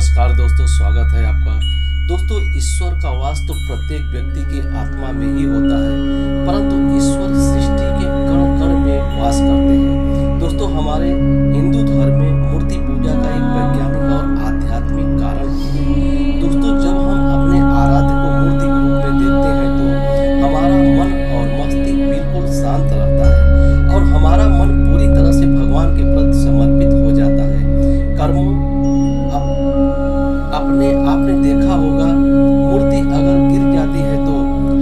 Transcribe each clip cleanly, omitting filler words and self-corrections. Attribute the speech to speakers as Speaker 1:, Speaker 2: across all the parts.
Speaker 1: नमस्कार दोस्तों, स्वागत है आपका। दोस्तों, ईश्वर का वास तो प्रत्येक व्यक्ति की आत्मा में ही होता है, परंतु ईश्वर सृष्टि के कण कण में वास करते हैं। दोस्तों, हमारे हिंदू धर्म में मूर्ति पूजा का एक वैज्ञानिक और आध्यात्मिक कारण है। दोस्तों, जब हम अपने आराध्य को मूर्ति के रूप में देखते हैं तो हमारा मन और मस्तिष्क बिल्कुल शांत रहता है और हमारा मन पूरी तरह से भगवान के प्रति समर्पित हो जाता है। कर्मों आपने देखा होगा, मूर्ति अगर गिर जाती है तो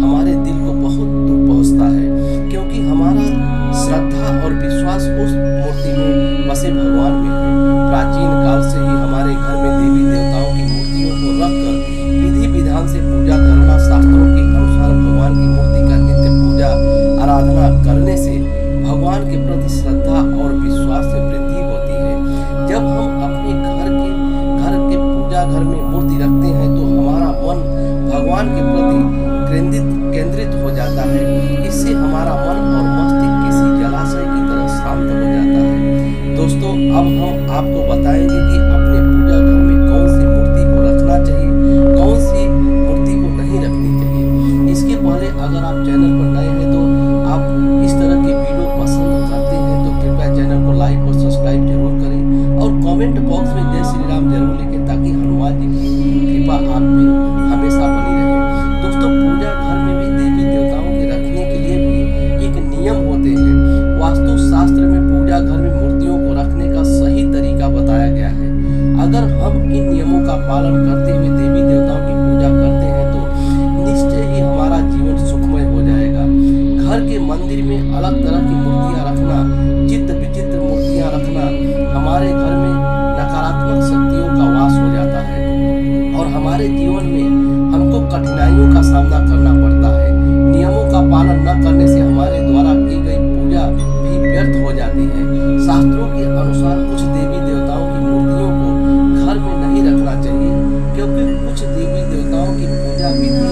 Speaker 1: हमारे दिल को बहुत दुख पहुंचता है, क्योंकि हमारा श्रद्धा और विश्वास उस मूर्ति में बसे भगवान में है। प्राचीन काल से ही हमारे घर में देवी देवताओं की मूर्तियों को रखकर विधि विधान से पूजा करना, शास्त्रों के अनुसार भगवान की मूर्ति का नित्य पूजा आराधना करने से भगवान के प्रति श्रद्धा और विश्वास में वृद्धि होती है। जब हम अपने घर के घर में मूर्ति रखते हैं तो हमारा मन भगवान के प्रति केंद्रित हो जाता है। इससे हमारा मन और मस्तिष्क किसी जलाशय की तरह शांत हो जाता है। दोस्तों, अब हम आपको बताएंगे कि अपने पूजा घर में कौन सी मूर्ति को रखना चाहिए, कौन सी मूर्ति को नहीं रखनी चाहिए। इसके पहले अगर आप चैनल पर नए हैं तो आप इस तरह के वीडियो पसंद करते हैं तो कृपया चैनल को लाइक और सब्सक्राइब जरूर करें और कमेंट बॉक्स में जय श्री राम जरूर लिखें, ताकि हनुमान जी की कृपा आप पे हमेशा बनी रहे। दोस्तों, पूजा घर में भी देवी देवताओं के रखने के लिए भी एक नियम होते हैं। वास्तु शास्त्र में पूजा घर में मूर्तियों को रखने का सही तरीका बताया गया है। अगर हम इन नियमों का पालन करते हुए देवी देवताओं की पूजा करते हैं तो निश्चय ही हमारा जीवन सुखमय हो जाएगा। घर के मंदिर में अलग तरह की मूर्तियां रखना, चित्र विचित्र मूर्तियां रखना हमारे घर में नकारात्मक शक्तियों का वास हो जाता है और हमारे जीवन में हमको कठिनाइयों का सामना करना पड़ता है। नियमों का पालन न करने से हमारे द्वारा की गई पूजा भी व्यर्थ हो जाती है। शास्त्रों के अनुसार कुछ देवी देवताओं की मूर्तियों को घर में नहीं रखना चाहिए, क्योंकि कुछ देवी देवताओं की पूजा विधि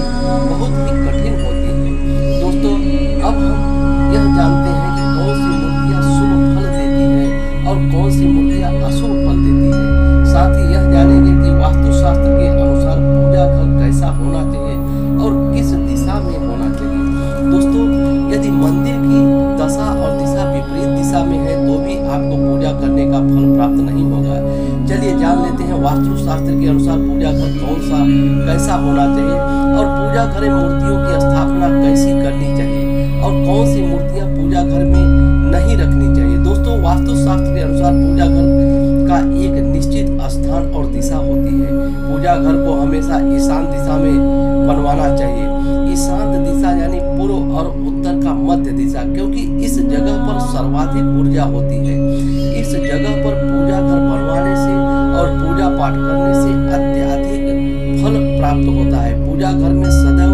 Speaker 1: बहुत ही कठिन होती है। दोस्तों, अब हम यह जानते हैं कि कौन सी मूर्तियाँ शुभ फल देती है और कौन सी मूर्तियाँ अशुभ फल देती है। साथ ही यह जानेंगे कि वास्तुशास्त्र के अनुसार पूजा घर कैसा होना चाहिए और किस दिशा में होना चाहिए। दोस्तों, यदि मंदिर की दशा और दिशा विपरीत दिशा में है तो भी आपको पूजा करने का फल प्राप्त नहीं होगा। चलिए जान लेते हैं वास्तुशास्त्र के अनुसार पूजा घर कैसा होना चाहिए और पूजा घर में मूर्तियों की स्थापना कैसी करनी चाहिए और कौन सी मूर्तियाँ पूजा घर में नहीं रखनी चाहिए। दोस्तों, वास्तुशास्त्र के अनुसार पूजा घर का एक निश्चित स्थान और दिशा होती है। पूजा घर को हमेशा ईशान दिशा में बनवाना चाहिए। ईशान दिशा यानी पूर्व और उत्तर का मध्य दिशा, क्योंकि इस जगह पर सर्वाधिक ऊर्जा होती है। इस जगह पर पूजा घर बनवाने से और पूजा पाठ करने से अत्यधिक फल प्राप्त होता है। पूजा घर में सदैव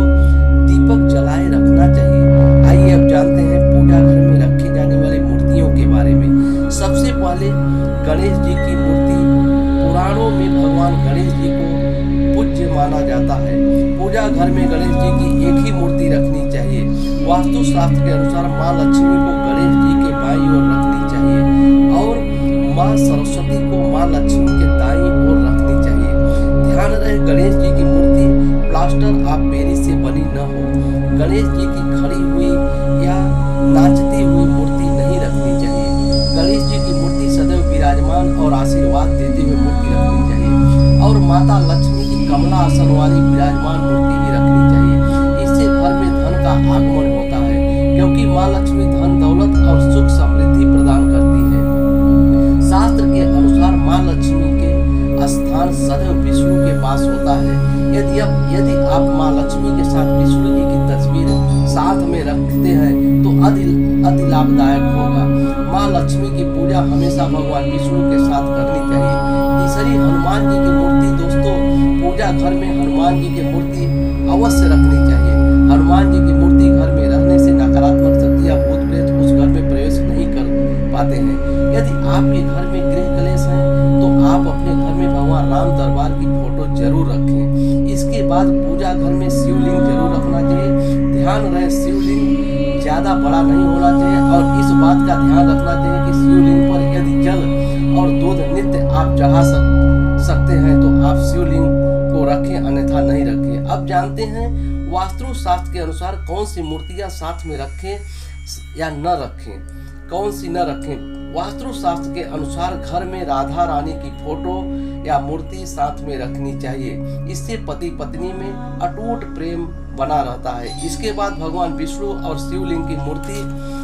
Speaker 1: दीपक जलाए रखना चाहिए। आइए अब जानते हैं पूजा घर में रखी जाने वाली मूर्तियों के बारे में। सबसे पहले गणेश जी की मूर्ति। पुराणों में भगवान गणेश जी को पूज्य माना जाता है। पूजा घर में गणेश जी की एक ही मूर्ति रखनी चाहिए। वास्तुशास्त्र के अनुसार माँ लक्ष्मी को गणेश जी के बाईं ओर रखनी चाहिए और माँ सरस्वती को माँ लक्ष्मी के दाईं ओर रखनी चाहिए। ध्यान रहे, गणेश जी की मूर्ति प्लास्टर ऑफ पेरिस से बनी न हो। गणेश जी की खड़ी हुई या नाचती हुई मूर्ति नहीं रखनी चाहिए। गणेश जी की मूर्ति सदैव विराजमान और आशीर्वाद देते हुए मूर्ति रखनी चाहिए और माता लक्ष्मी की कमला आसन वाली विराजमान मूर्ति ही रखनी चाहिए। इससे घर में धन का आगमन होता है, क्योंकि माँ लक्ष्मी धन दौलत और सुख समृद्धि प्रदान करती है। शास्त्र के अनुसार माँ लक्ष्मी के स्थान सदैव विष्णु के पास होता है। यदि आप माँ लक्ष्मी के साथ विष्णु जी की तस्वीर साथ में रखते हैं तो अति लाभदायक होगा। माँ लक्ष्मी की पूजा हमेशा भगवान विष्णु के साथ करनी चाहिए। तीसरी, हनुमान जी की मूर्ति। दोस्तों, पूजा घर में हनुमान जी की मूर्ति अवश्य रखनी चाहिए। हनुमान जी की मूर्ति घर में रहने से नकारात्मक शक्तियाँ, भूत प्रेत उस घर में प्रवेश नहीं कर पाते हैं। यदि आपके घर में गृह कलेश है तो आप अपने घर में भगवान राम दरबार की फोटो जरूर रखें। इसके बाद पूजा घर में शिवलिंग जरूर रखना चाहिए। ध्यान रहे, शिवलिंग ज्यादा बड़ा नहीं होना चाहिए और इस बात का ध्यान रखना चाहिए कि शिवलिंग पर यदि जल और दूध नित्य आप चढ़ा सकते हैं तो आप शिवलिंग को रखें, अन्यथा नहीं रखें। अब जानते हैं वास्तु शास्त्र के अनुसार कौन सी मूर्तियां साथ में रखें या न रखें, कौन सी न रखें। वास्तु शास्त्र के अनुसार घर में राधा रानी की फोटो या मूर्ति साथ में रखनी चाहिए। इससे पति पत्नी में अटूट प्रेम बना रहता है। इसके बाद भगवान विष्णु और शिवलिंग की मूर्ति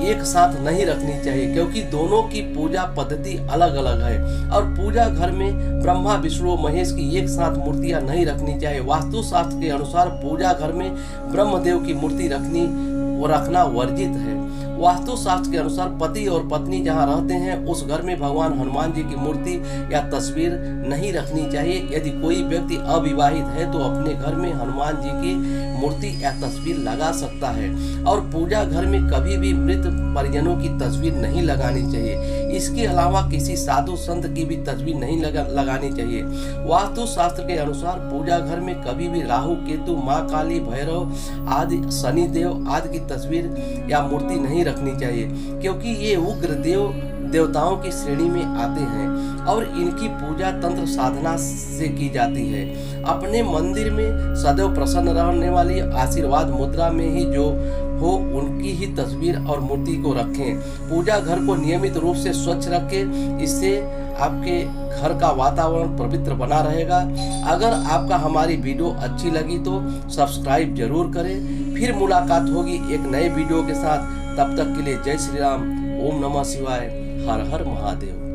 Speaker 1: एक साथ नहीं रखनी चाहिए, क्योंकि दोनों की पूजा पद्धति अलग अलग है। और पूजा घर में ब्रह्मा विष्णु महेश की एक साथ मूर्तियां नहीं रखनी चाहिए। वास्तु शास्त्र के अनुसार पूजा घर में ब्रह्मदेव की मूर्ति रखना वर्जित है। वास्तु शास्त्र के अनुसार पति और पत्नी जहां रहते हैं उस घर में भगवान हनुमान जी की मूर्ति या तस्वीर नहीं रखनी चाहिए। यदि कोई व्यक्ति अविवाहित है तो अपने घर में हनुमान जी की मूर्ति या तस्वीर लगा सकता है। और पूजा घर में कभी भी मृत परिजनों की तस्वीर नहीं लगानी चाहिए। इसके अलावा किसी साधु संत की भी तस्वीर नहीं लगानी चाहिए। वास्तु शास्त्र के अनुसार पूजा घर में कभी भी राहु केतु, माँ काली, भैरव आदि, शनिदेव आदि की तस्वीर या मूर्ति नहीं रखनी चाहिए, क्योंकि ये उग्र देवताओं की श्रेणी में आते हैं और इनकी पूजा तंत्र साधना से की जाती है। अपने मंदिर में सदैव प्रसन्न रहने वाली आशीर्वाद मुद्रा में ही जो हो उनकी ही तस्वीर और मूर्ति को रखें। पूजा घर को नियमित रूप से स्वच्छ रखें, इससे आपके घर का वातावरण पवित्र बना रहेगा। अगर आपका हमारी वीडियो अच्छी लगी तो सब्सक्राइब जरूर करें। फिर मुलाकात होगी एक नए वीडियो के साथ। तब तक के लिए जय श्री राम, ओम नमः शिवाय, हर हर महादेव।